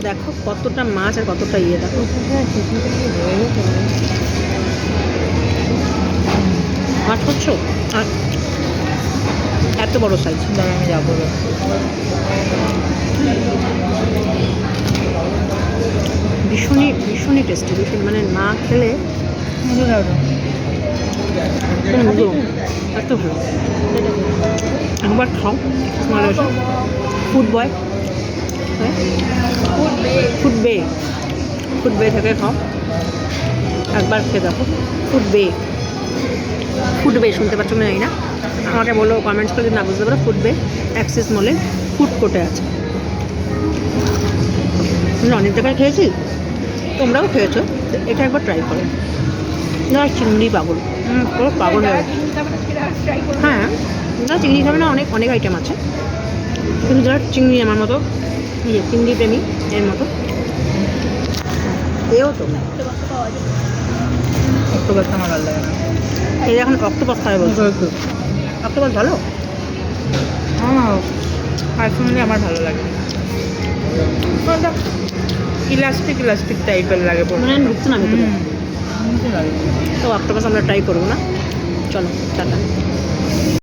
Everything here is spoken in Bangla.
দেখো কতটা মাছ আর কতটা ইয়ে দেখো। মাছ করছো আর এত বড় সাইজ। আমি যাবো। ভীষণই ভীষণই টেস্টি, ভীষণ মানে না খেলে এত ভালো। একবার খাও ফুড বয়, ফুড বে থেকে খাও, একবার খেয়ে দেখো। ফুড বে শুনতে পাচ্ছ না জানি না, আমাকে বলো কমেন্টস করে যদি না বুঝতে পারো। ফুড বে অ্যাক্সিস মলে ফুড কোর্টে আছে। আমি অনেক জায়গায় খেয়েছি, তোমরাও খেয়েছো, এটা একবার ট্রাই করো। না চিংড়ি পাগল, পুরো পাগল হয়ে গেছে। হ্যাঁ না চিংড়ি খাবে না, অনেক অনেক আইটেম আছে, কিন্তু যারা চিংড়ি আমার মতো ইয়ে চিংড়ি প্রেমী এর মতো এও তো অক্টোপাস আমার ভালো লাগে না। এই এখন অক্টোপাস খাবে বলছো? অক্টোপাস ভালো? হ্যাঁ পার্সোনালি আমার ভালো লাগে। ইলাস্টিক ইলাস্টিক টাইপের লাগে মানে ঢুকছে না ভিতরে। লাগে। তো অক্টোপাস আমরা ট্রাই করবো না, চলো টাটা।